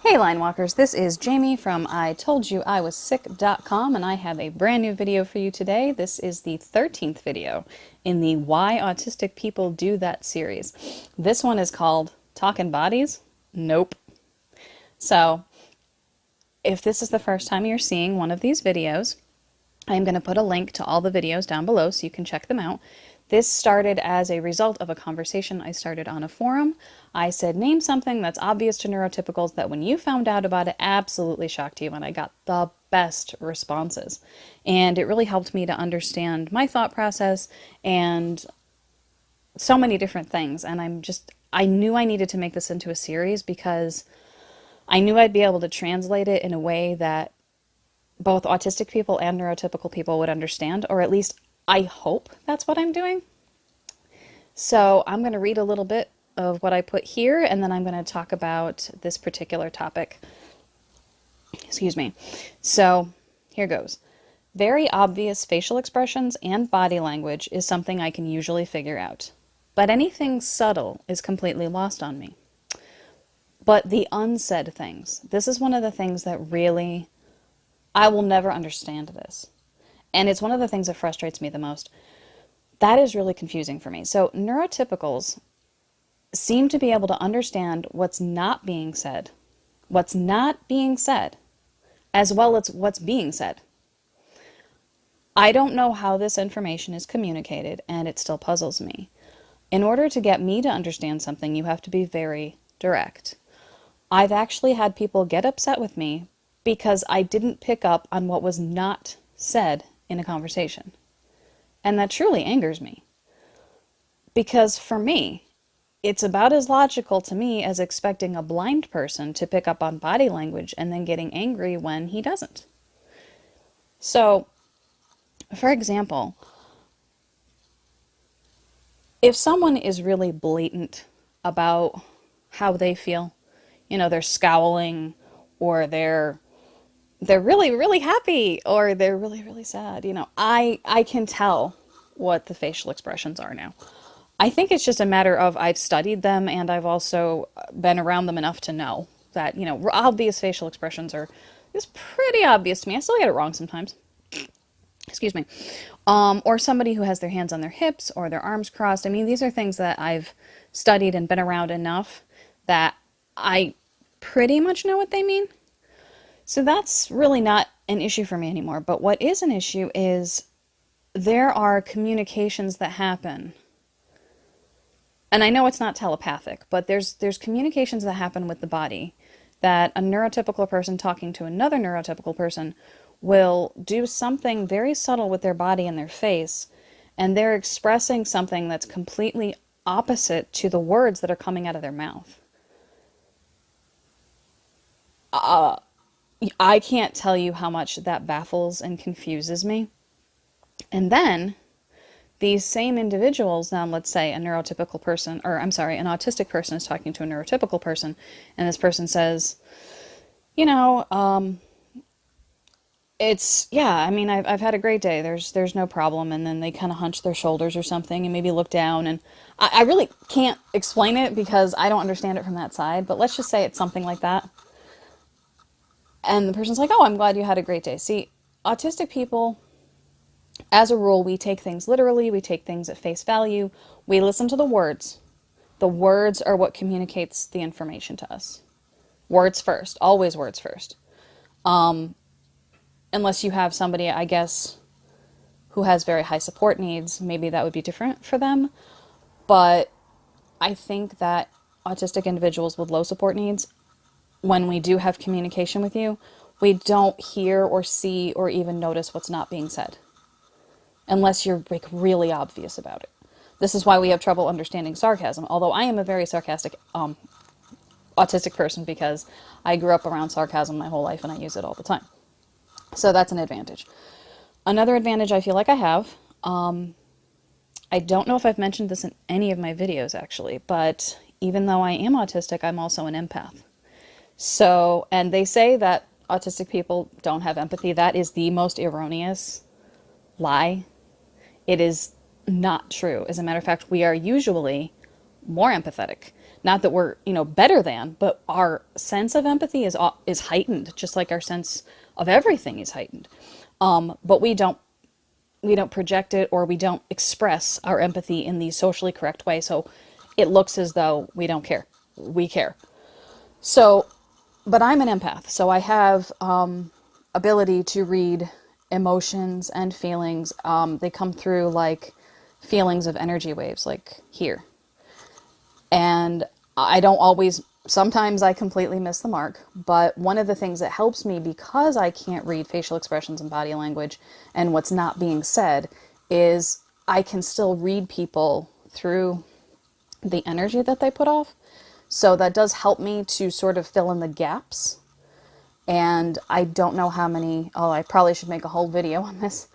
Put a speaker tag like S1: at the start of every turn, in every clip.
S1: Hey line walkers, this is Jaime from IToldYouIWasSick.com and I have a brand new video for you today. This is the 13th video in the Why Autistic People Do That series. This one is called Talkin' Bodies? Nope. So, if this is the first time you're seeing one of these videos, I'm going to put a link to all the videos down below so you can check them out. This started as a result of a conversation I started on a forum. I said, name something that's obvious to neurotypicals that when you found out about it absolutely shocked you, and I got the best responses. And it really helped me to understand my thought process and so many different things. And I knew I needed to make this into a series because I knew I'd be able to translate it in a way that both autistic people and neurotypical people would understand, or at least I hope that's what I'm doing. So I'm going to read a little bit of what I put here, and then I'm going to talk about this particular topic. Excuse me. So here goes. Very obvious facial expressions and body language is something I can usually figure out. But anything subtle is completely lost on me. But the unsaid things, this is one of the things that really, I will never understand this. And it's one of the things that frustrates me the most. That is really confusing for me. So neurotypicals seem to be able to understand what's not being said, as well as what's being said. I don't know how this information is communicated, and it still puzzles me. In order to get me to understand something, you have to be very direct. I've actually had people get upset with me because I didn't pick up on what was not said in a conversation. And that truly angers me. Because for me, it's about as logical to me as expecting a blind person to pick up on body language and then getting angry when he doesn't. So, for example, if someone is really blatant about how they feel, they're scowling, or they're really, really happy, or they're really, really sad. I can tell what the facial expressions are now. I think it's just a matter of I've studied them, and I've also been around them enough to know that, obvious facial expressions is pretty obvious to me. I still get it wrong sometimes. Excuse me. Or somebody who has their hands on their hips or their arms crossed. I mean, these are things that I've studied and been around enough that I pretty much know what they mean. So that's really not an issue for me anymore. But what is an issue is there are communications that happen. And I know it's not telepathic, but there's communications that happen with the body that a neurotypical person talking to another neurotypical person will do something very subtle with their body and their face, and they're expressing something that's completely opposite to the words that are coming out of their mouth. I can't tell you how much that baffles and confuses me. And then these same individuals, now let's say an autistic person is talking to a neurotypical person, and this person says, I've had a great day. There's no problem. And then they kind of hunch their shoulders or something and maybe look down. And I really can't explain it because I don't understand it from that side, but let's just say it's something like that. And the person's like, oh, I'm glad you had a great day. See, autistic people, as a rule, we take things literally. We take things at face value. We listen to the words. The words are what communicates the information to us. Words first. Always words first. Unless you have somebody, I guess, who has very high support needs, maybe that would be different for them. But I think that autistic individuals with low support needs, when we do have communication with you, we don't hear or see or even notice what's not being said. Unless you're really obvious about it. This is why we have trouble understanding sarcasm, although I am a very sarcastic autistic person because I grew up around sarcasm my whole life and I use it all the time. So that's an advantage. Another advantage I feel like I have, I don't know if I've mentioned this in any of my videos actually, but even though I am autistic, I'm also an empath. So, and they say that autistic people don't have empathy. That is the most erroneous lie. It is not true. As a matter of fact, we are usually more empathetic. Not that we're, better than, but our sense of empathy is heightened, just like our sense of everything is heightened. But we don't project it, or we don't express our empathy in the socially correct way. So it looks as though we don't care. We care. So, but I'm an empath, so I have ability to read emotions and feelings. They come through like feelings of energy waves, like here. And I don't always, sometimes I completely miss the mark, but one of the things that helps me, because I can't read facial expressions and body language and what's not being said, is I can still read people through the energy that they put off. So that does help me to sort of fill in the gaps. And I don't know how many, I probably should make a whole video on this.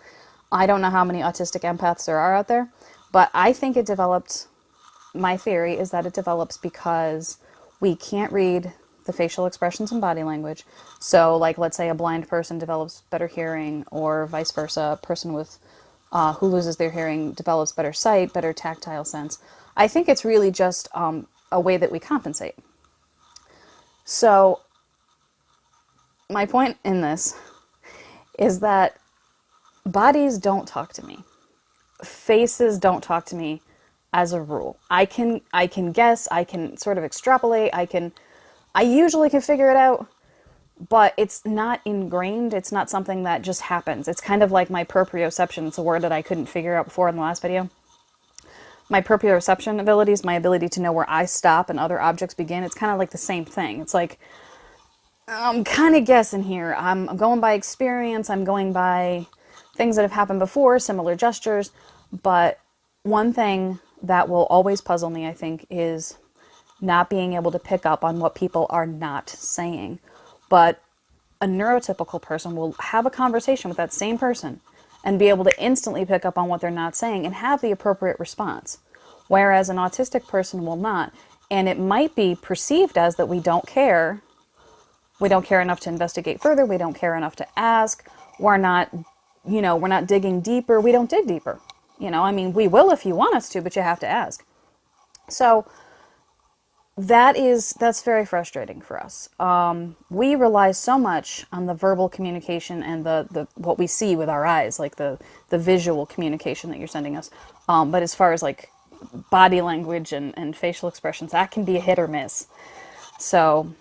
S1: I don't know how many autistic empaths there are out there, but I think it developed, my theory is that it develops because we can't read the facial expressions and body language. So like, let's say a blind person develops better hearing, or vice versa, a person with who loses their hearing develops better sight, better tactile sense. I think it's really just a way that we compensate. So my point in this is that bodies don't talk to me. Faces don't talk to me as a rule. I can guess, I can sort of extrapolate, I usually can figure it out, but it's not ingrained. It's not something that just happens. It's kind of like my proprioception. It's a word that I couldn't figure out before in the last video. My proprioception abilities, my ability to know where I stop and other objects begin, it's kind of like the same thing. It's like, I'm kind of guessing here. I'm going by experience. I'm going by things that have happened before, similar gestures. But one thing that will always puzzle me, I think, is not being able to pick up on what people are not saying. But a neurotypical person will have a conversation with that same person and be able to instantly pick up on what they're not saying and have the appropriate response. Whereas an autistic person will not. And it might be perceived as that we don't care. We don't care enough to investigate further. We don't care enough to ask. We're not digging deeper. We don't dig deeper. We will if you want us to, but you have to ask. So that's very frustrating for us. We rely so much on the verbal communication and the what we see with our eyes, like the visual communication that you're sending us. But as far as like body language and facial expressions, that can be a hit or miss. So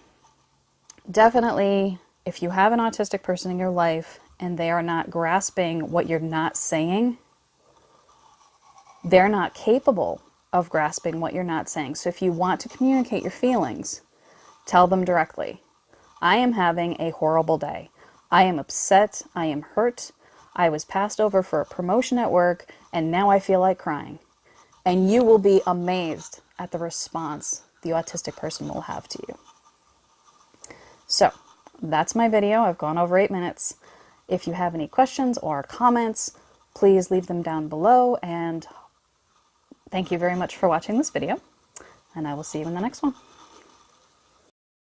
S1: definitely, if you have an autistic person in your life and they are not grasping what you're not saying, they're not capable of grasping what you're not saying. So if you want to communicate your feelings, tell them directly. I am having a horrible day. I am upset. I am hurt. I was passed over for a promotion at work, and now I feel like crying. And you will be amazed at the response the autistic person will have to you. So that's my video. I've gone over 8 minutes. If you have any questions or comments, please leave them down below, and thank you very much for watching this video, and I will see you in the next one.